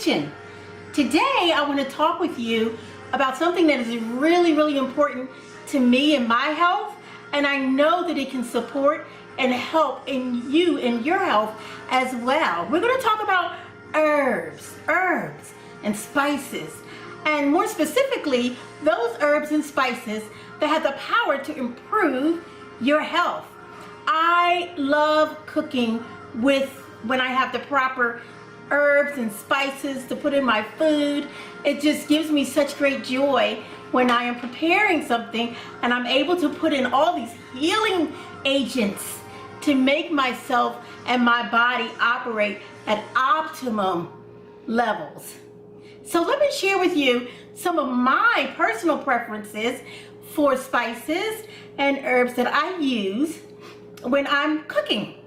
kitchen. Today I want to talk with you about something that is really important to me and my health, and I know that it can support and help in you and your health as well. We're going to talk about herbs and spices, and more specifically those herbs and spices that have the power to improve your health. I love cooking when I have the proper herbs and spices to put in my food. It just gives me such great joy when I am preparing something and I'm able to put in all these healing agents to make myself and my body operate at optimum levels. So let me share with you some of my personal preferences for spices and herbs that I use when I'm cooking.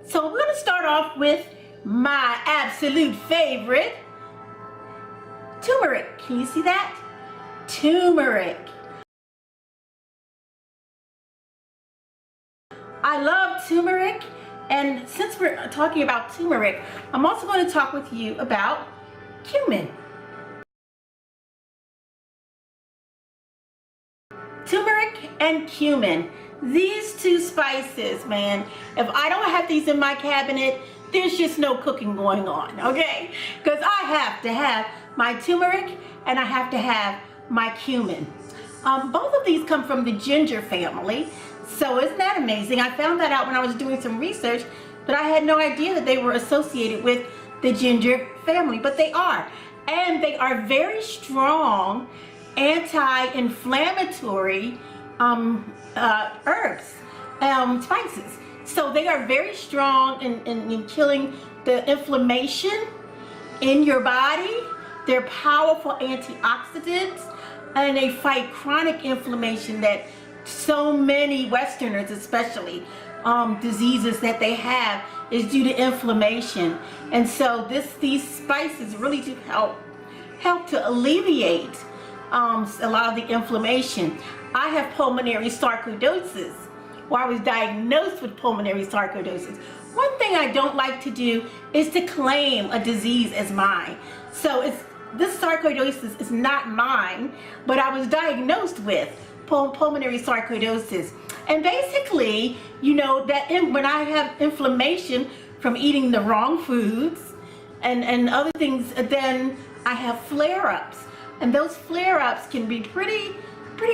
So we're going to start off with my absolute favorite, turmeric. Can you see that? Turmeric. I love turmeric, and since we're talking about turmeric, I'm also going to talk with you about cumin. Turmeric and cumin. These two spices, man, if I don't have these in my cabinet, there's just no cooking going on, okay? Because I have to have my turmeric and I have to have my cumin. Both of these come from the ginger family, so isn't that amazing? I found that out when I was doing some research, but I had no idea that they were associated with the ginger family, but they are. And they are very strong anti-inflammatory herbs, spices. So they are very strong in killing the inflammation in your body. They're powerful antioxidants, and they fight chronic inflammation that so many Westerners, especially diseases that they have, is due to inflammation. And so these spices really do help to alleviate a lot of the inflammation. I have pulmonary sarcoidosis, or I was diagnosed with pulmonary sarcoidosis. One thing I don't like to do is to claim a disease as mine. So this sarcoidosis is not mine, but I was diagnosed with pulmonary sarcoidosis. And basically, you know, that when I have inflammation from eating the wrong foods and other things, then I have flare-ups. And those flare-ups can be pretty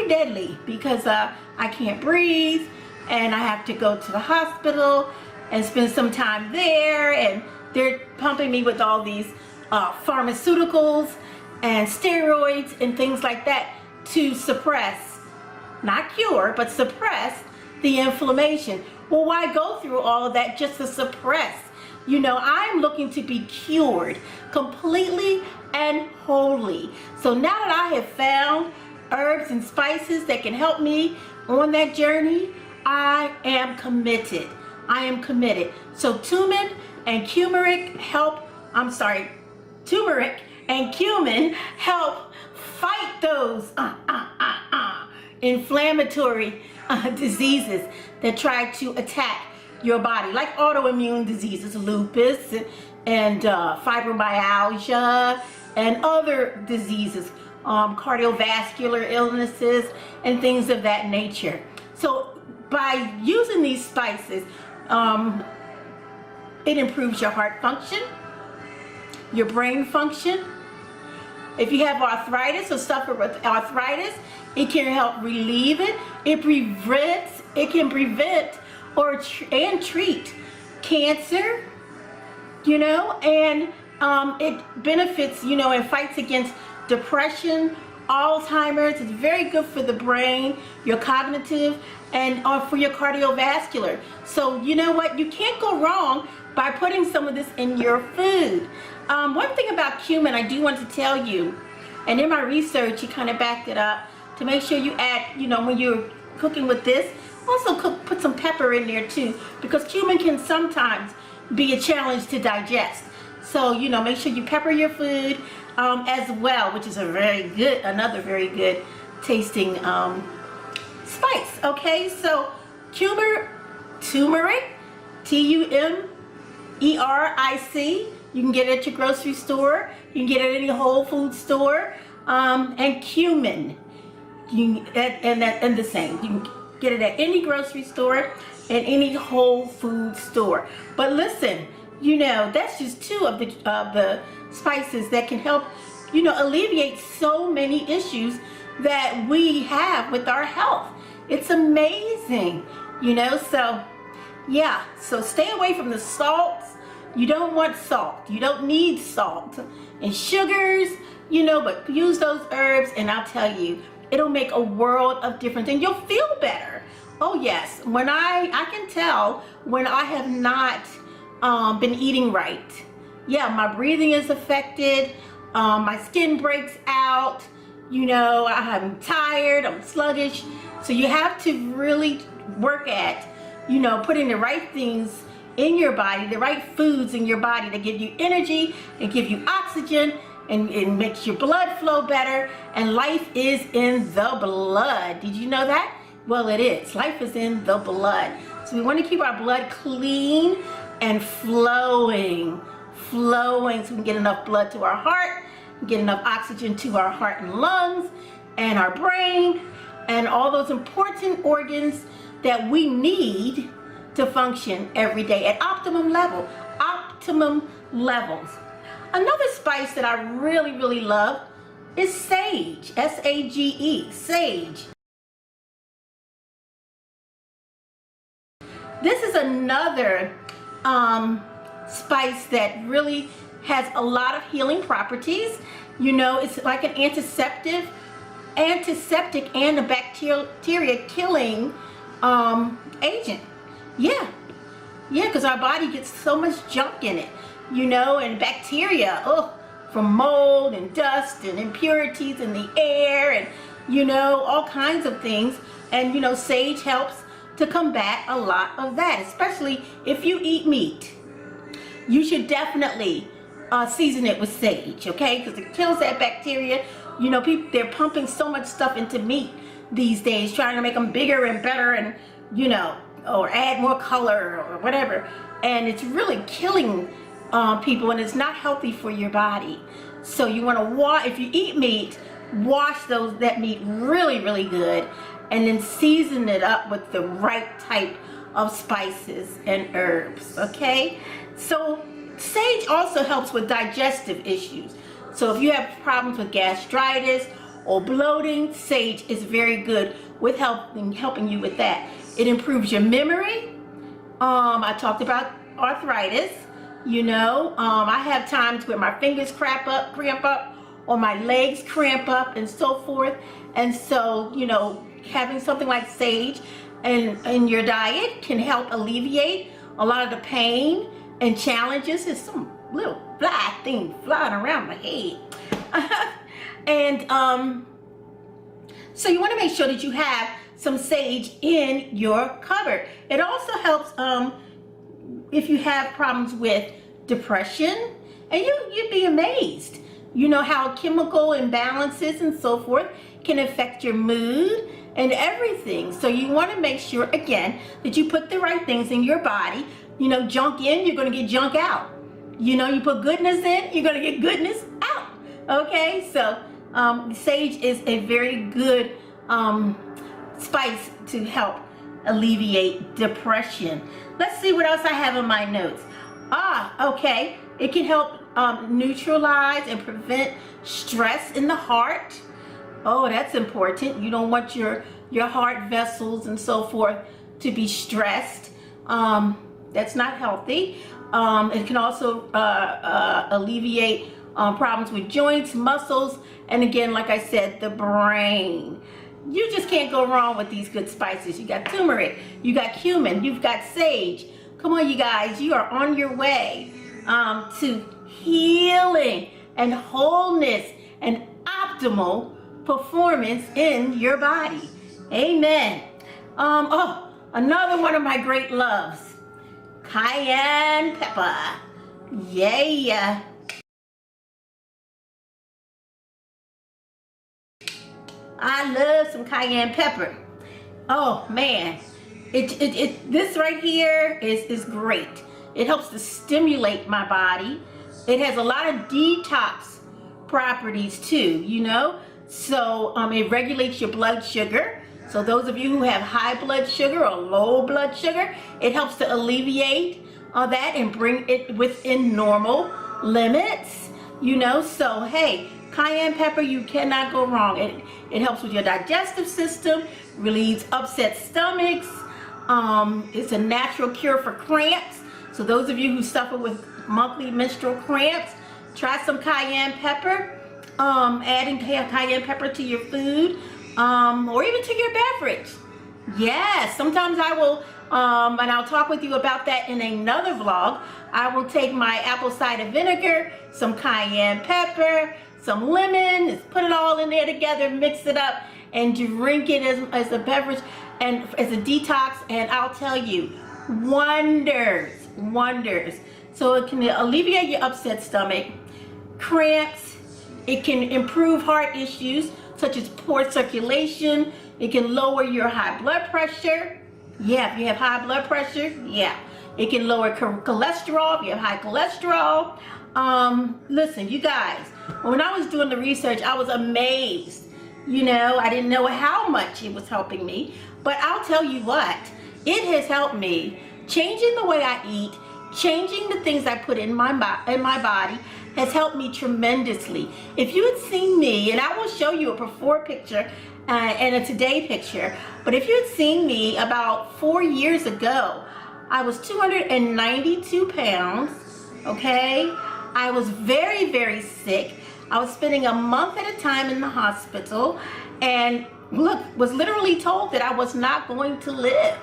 deadly, because I can't breathe and I have to go to the hospital and spend some time there, and they're pumping me with all these pharmaceuticals and steroids and things like that to suppress, not cure, but suppress the inflammation. Well, why go through all of that just to suppress? You know, I'm looking to be cured completely and wholly. So now that I have found herbs and spices that can help me on that journey, I am committed. I am committed. So turmeric and cumin help fight those inflammatory diseases that try to attack your body, like autoimmune diseases, lupus and fibromyalgia and other diseases, cardiovascular illnesses and things of that nature. So by using these spices, it improves your heart function, your brain function. If you have arthritis or suffer with arthritis, it can help relieve it. It can prevent and treat cancer, you know, and it benefits, you know, and fights against depression, Alzheimer's. It's very good for the brain, your cognitive, and for your cardiovascular. So you know what, you can't go wrong by putting some of this in your food. One thing about cumin I do want to tell you, and in my research you kind of backed it up, to make sure you add, you know, when you're cooking with this, also put some pepper in there too, because cumin can sometimes be a challenge to digest. So, you know, make sure you pepper your food as well, which is another very good tasting spice. Okay, so turmeric, T-U-M-E-R-I-C. You can get it at your grocery store. You can get it at any Whole Food store. And cumin. And the same. You can get it at any grocery store and any Whole Food store. But listen, you know, that's just two of the spices that can help, you know, alleviate so many issues that we have with our health. It's amazing, you know. So yeah, so stay away from the salts. You don't want salt. You don't need salt and sugars, you know, but use those herbs and I'll tell you, it'll make a world of difference and you'll feel better. Oh yes, when I can tell when I have not been eating right. Yeah, my breathing is affected, my skin breaks out, you know, I'm tired, I'm sluggish. So you have to really work at, you know, putting the right things in your body, the right foods in your body that give you energy and give you oxygen and it makes your blood flow better. And life is in the blood. Did you know that? Well, it is. Life is in the blood. So we want to keep our blood clean and flowing so we can get enough blood to our heart, get enough oxygen to our heart and lungs and our brain and all those important organs that we need to function every day at optimum levels. Another spice that I really love is sage, S-A-G-E, sage. This is another spice that really has a lot of healing properties. You know, it's like an antiseptic and a bacteria killing agent. Yeah, because our body gets so much junk in it, you know, and bacteria, from mold and dust and impurities in the air and, you know, all kinds of things. And, you know, sage helps to combat a lot of that, especially if you eat meat. You should definitely season it with sage, okay, because it kills that bacteria. You know, people, they're pumping so much stuff into meat these days, trying to make them bigger and better and, you know, or add more color or whatever. And it's really killing people and it's not healthy for your body. So you want to if you eat meat, wash that meat really good and then season it up with the right type of spices and herbs, okay? So sage also helps with digestive issues. So if you have problems with gastritis or bloating, sage is very good with helping you with that. It improves your memory. I talked about arthritis. You know, I have times where my fingers cramp up, or my legs cramp up and so forth. And so, you know, having something like sage in your diet can help alleviate a lot of the pain and challenges. There's some little fly thing flying around my head. And so you want to make sure that you have some sage in your cupboard. It also helps if you have problems with depression, and you'd be amazed, you know, how chemical imbalances and so forth can affect your mood and everything. So you want to make sure, again, that you put the right things in your body. You know, junk in, you're going to get junk out. You know, you put goodness in, you're going to get goodness out. Okay, so sage is a very good spice to help alleviate depression. Let's see what else I have in my notes. Okay, it can help neutralize and prevent stress in the heart. Oh, that's important. You don't want your heart vessels and so forth to be stressed. That's not healthy. It can also alleviate problems with joints, muscles, and again, like I said, the brain. You just can't go wrong with these good spices. You got turmeric, you got cumin, you've got sage. Come on, you guys, you are on your way to healing and wholeness and optimal performance in your body. Amen. Another one of my great loves, cayenne pepper. Yeah. I love some cayenne pepper. Oh man, this right here is great. It helps to stimulate my body It has a lot of detox properties too, you know. So it regulates your blood sugar. So those of you who have high blood sugar or low blood sugar, it helps to alleviate that and bring it within normal limits, you know. So hey, cayenne pepper, you cannot go wrong. It helps with your digestive system, relieves upset stomachs. It's a natural cure for cramps. So those of you who suffer with monthly menstrual cramps, try some cayenne pepper. Adding cayenne pepper to your food, or even to your beverage. Yes, sometimes I will, and I'll talk with you about that in another vlog. I will take my apple cider vinegar, some cayenne pepper, some lemon, just put it all in there together, mix it up, and drink it as a beverage and as a detox. And I'll tell you, wonders. So it can alleviate your upset stomach, cramps. It can improve heart issues such as poor circulation. It can lower your high blood pressure. Yeah, if you have high blood pressure, yeah. It can lower cholesterol if you have high cholesterol. Listen, you guys, when I was doing the research, I was amazed. You know, I didn't know how much it was helping me. But I'll tell you what, it has helped me changing the way I eat, changing the things I put in my body, has helped me tremendously. If you had seen me, and I will show you a before picture and a today picture, but if you had seen me about 4 years ago, I was 292 pounds, okay? I was very sick. I was spending a month at a time in the hospital, and look, was literally told that I was not going to live.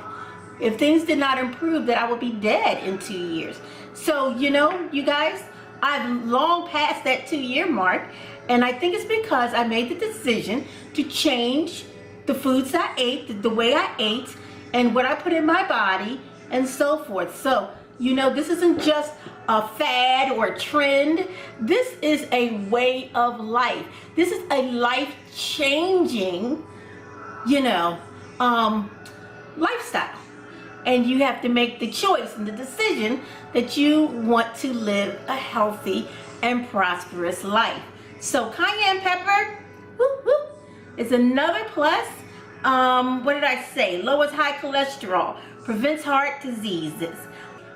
If things did not improve, that I would be dead in 2 years. So, you know, you guys, I've long passed that 2-year mark, and I think it's because I made the decision to change the foods I ate, the way I ate, and what I put in my body, and so forth. So, you know, this isn't just a fad or a trend. This is a way of life. This is a life-changing, you know, lifestyle. And you have to make the choice and the decision that you want to live a healthy and prosperous life. So cayenne pepper, is another plus. What did I say? Lowers high cholesterol, prevents heart diseases.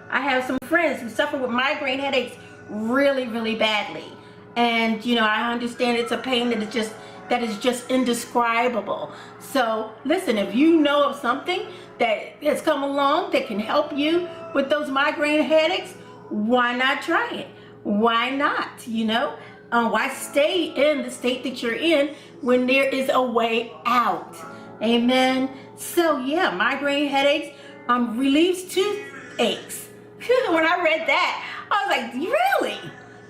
I have some friends who suffer with migraine headaches really badly. And you know, I understand it's a pain that is just indescribable. So listen, if you know of something that has come along that can help you with those migraine headaches, why not try it? Why not? You know, why stay in the state that you're in when there is a way out? Amen. So yeah, migraine headaches, relieves toothaches. When I read that, I was like, really?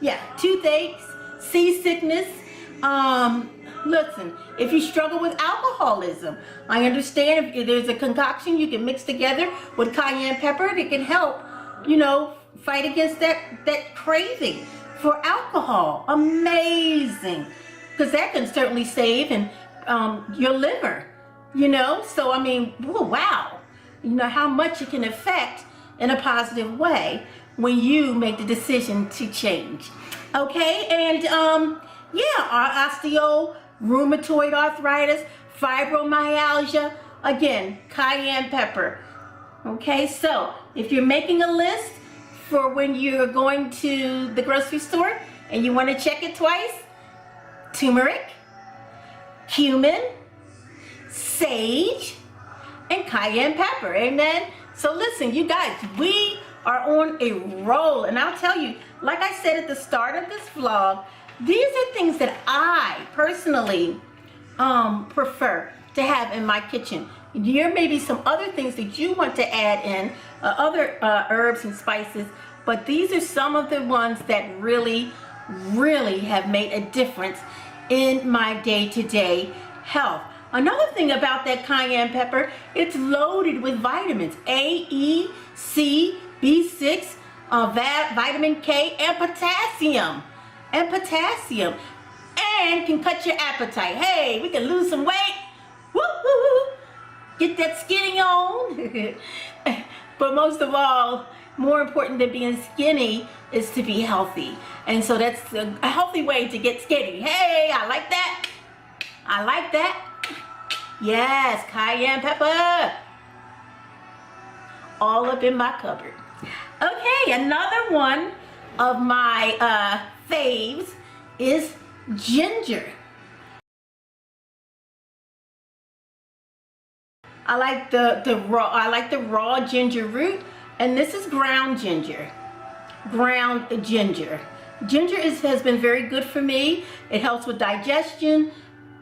Yeah, toothaches, seasickness. Listen, if you struggle with alcoholism, I understand if there's a concoction you can mix together with cayenne pepper that can help, you know, fight against that craving for alcohol. Amazing. Because that can certainly save your liver, you know. So, I mean, wow. You know how much it can affect in a positive way when you make the decision to change. Okay, and yeah, our rheumatoid arthritis, fibromyalgia, again, cayenne pepper. Okay, so if you're making a list for when you're going to the grocery store and you want to check it twice, turmeric, cumin, sage, and cayenne pepper. Amen. So listen, you guys, we are on a roll, and I'll tell you, like I said at the start of this vlog, these are things that I personally prefer to have in my kitchen. There may be some other things that you want to add in, other herbs and spices, but these are some of the ones that really have made a difference in my day-to-day health. Another thing about that cayenne pepper, it's loaded with vitamins A, E, C, B6, vitamin K, and potassium. And can cut your appetite. Hey, we can lose some weight. Woo-hoo! Get that skinny on. But most of all, more important than being skinny is to be healthy. And so that's a healthy way to get skinny. Hey, I like that. I like that. Yes, cayenne pepper. All up in my cupboard. Okay, another one of my faves is ginger. I like the raw ginger root, and this is ground ginger. Ground ginger. Ginger has been very good for me. It helps with digestion,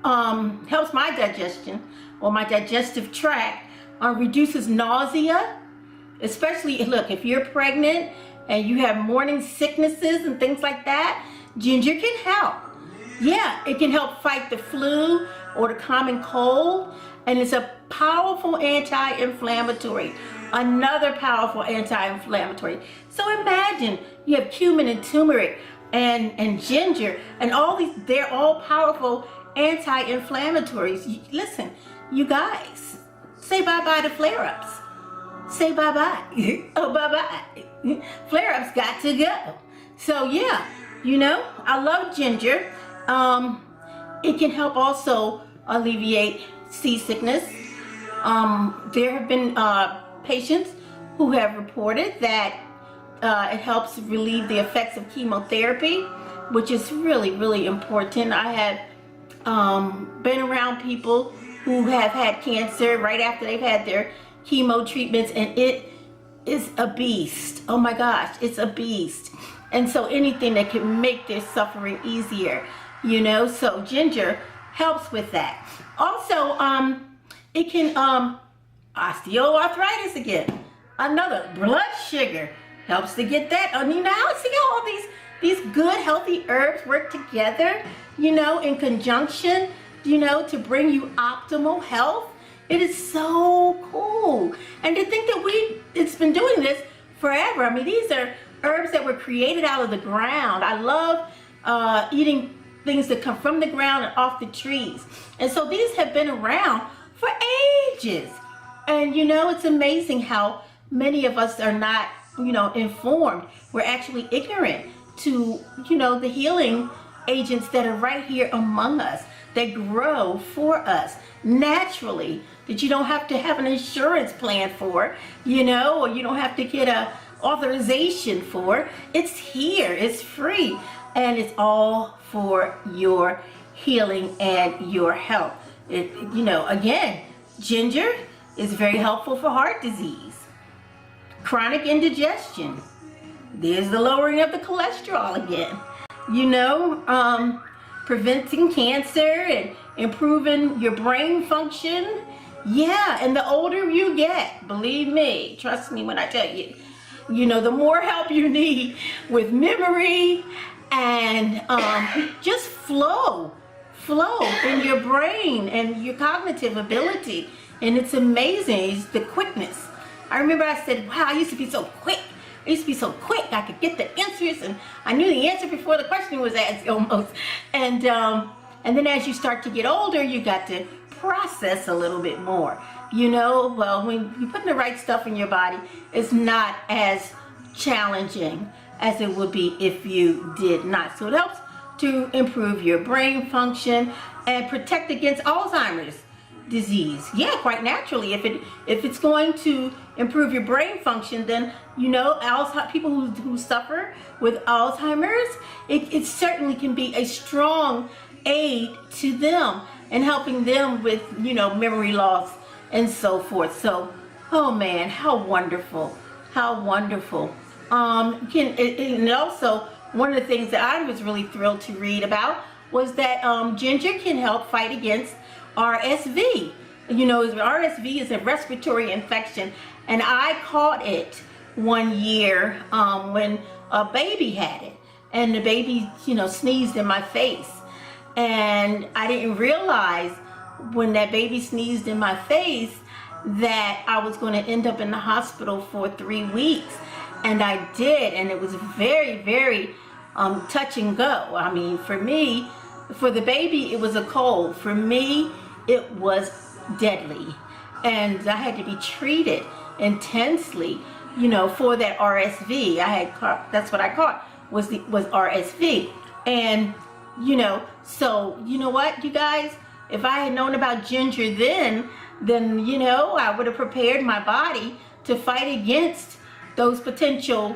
helps my digestion or my digestive tract, reduces nausea, especially, look, if you're pregnant and you have morning sicknesses and things like that, ginger can help. Yeah, it can help fight the flu or the common cold, and it's a powerful anti-inflammatory. Another powerful anti-inflammatory. So imagine you have cumin and turmeric and ginger and all these, they're all powerful anti-inflammatories. Listen, you guys, say bye-bye to flare-ups. Say bye-bye. Oh, bye-bye. Flare-ups got to go. So yeah, you know, I love ginger. It can help also alleviate seasickness. There have been patients who have reported that it helps relieve the effects of chemotherapy, which is really, really important. I have been around people who have had cancer right after they've had their chemo treatments, and it is a beast. Oh my gosh, it's a beast. And so anything that can make their suffering easier, you know, so ginger helps with that. Also, it can osteoarthritis again. Another, blood sugar helps to get that. I mean, now see how all these good healthy herbs work together, you know, in conjunction, you know, to bring you optimal health. It is so cool. And to think that it's been doing this forever. I mean, these are herbs that were created out of the ground. I love eating things that come from the ground and off the trees. And so these have been around for ages. And you know, it's amazing how many of us are not, you know, informed. We're actually ignorant to, you know, the healing agents that are right here among us, that grow for us naturally, that you don't have to have an insurance plan for, you know, or you don't have to get a authorization for. It's here, it's free, and it's all for your healing and your health. It, you know, again, ginger is very helpful for heart disease, chronic indigestion. There's the lowering of the cholesterol again. You know, preventing cancer and improving your brain function. Yeah, and the older you get, believe me, trust me when I tell you, you know, the more help you need with memory and just flow in your brain and your cognitive ability. And it's amazing, it's the quickness. I remember I said, wow, I used to be so quick. I used to be so quick. I could get the answers, and I knew the answer before the question was asked almost. And then as you start to get older, you got to process a little bit more. You know, well, when you put the right stuff in your body, it's not as challenging as it would be if you did not. So it helps to improve your brain function and protect against Alzheimer's disease. Yeah, quite naturally. If it's going to improve your brain function, then, you know, people who suffer with Alzheimer's, it certainly can be a strong aid to them and helping them with, you know, memory loss and so forth. So, oh man, how wonderful, how wonderful. And also, one of the things that I was really thrilled to read about was that ginger can help fight against RSV. You know, RSV is a respiratory infection, and I caught it one year when a baby had it, and the baby, you know, sneezed in my face, and I didn't realize when that baby sneezed in my face that I was going to end up in the hospital for 3 weeks, and I did, and it was very, very touch and go. I mean, for me, for the baby, it was a cold. For me, it was deadly, and I had to be treated intensely you know, for that RSV. I had caught, that's what I caught, was RSV. And, you know, so, you know what, you guys, if I had known about ginger then, you know, I would have prepared my body to fight against those potential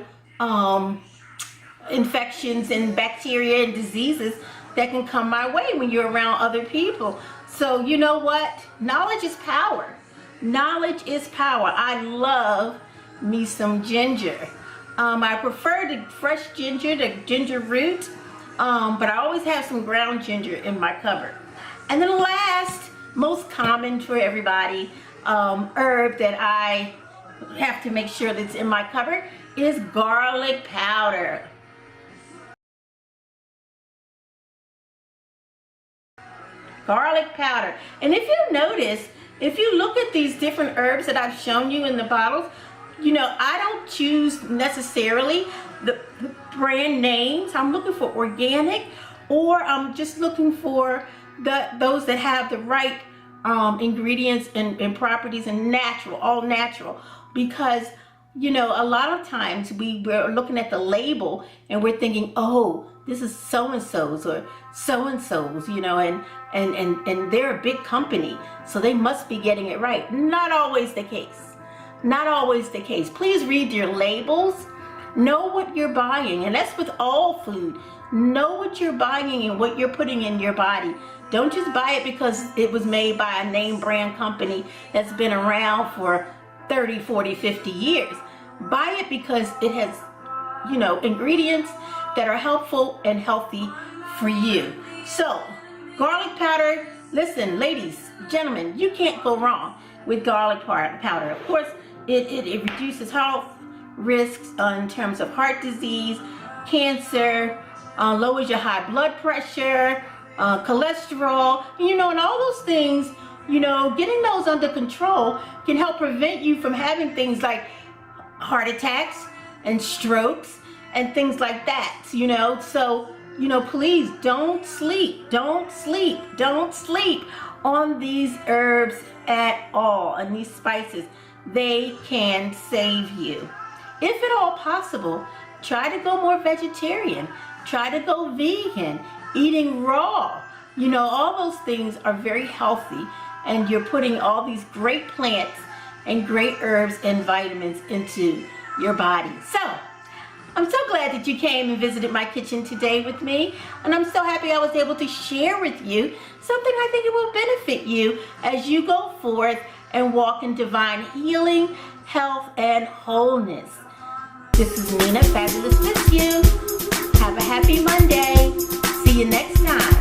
infections and bacteria and diseases that can come my way when you're around other people. So you know what? Knowledge is power. Knowledge is power. I love me some ginger. I prefer the fresh ginger, the ginger root, but I always have some ground ginger in my cupboard. And then the last, most common for everybody, herb that I have to make sure that's in my cupboard is garlic powder. Garlic powder. And if you notice, if you look at these different herbs that I've shown you in the bottles, you know, I don't choose necessarily the brand names. I'm looking for organic, or I'm just looking for those that have the right ingredients and properties and natural, all natural. Because, you know, a lot of times we're looking at the label and we're thinking, oh, this is so-and-so's or so-and-so's, you know, and they're a big company, so they must be getting it right. Not always the case. Not always the case. Please read your labels. Know what you're buying, and that's with all food. Know what you're buying and what you're putting in your body. Don't just buy it because it was made by a name brand company that's been around for 30, 40, 50 years. Buy it because it has, you know, ingredients that are helpful and healthy for you. So, garlic powder, listen, ladies, gentlemen, you can't go wrong with garlic powder. Of course, it reduces health risks in terms of heart disease, cancer, lowers your high blood pressure, cholesterol, you know, and all those things, you know, getting those under control can help prevent you from having things like heart attacks and strokes and things like that, you know. So, you know, please don't sleep on these herbs at all, and these spices. They can save you. If at all possible, try to go more vegetarian, try to go vegan, eating raw. You know, all those things are very healthy, and you're putting all these great plants and great herbs and vitamins into your body. So, I'm so glad that you came and visited my kitchen today with me, and I'm so happy I was able to share with you something I think it will benefit you as you go forth and walk in divine healing, health, and wholeness. This is Nina, Fabulous Fitzhugh. Have a happy Monday. See you next time.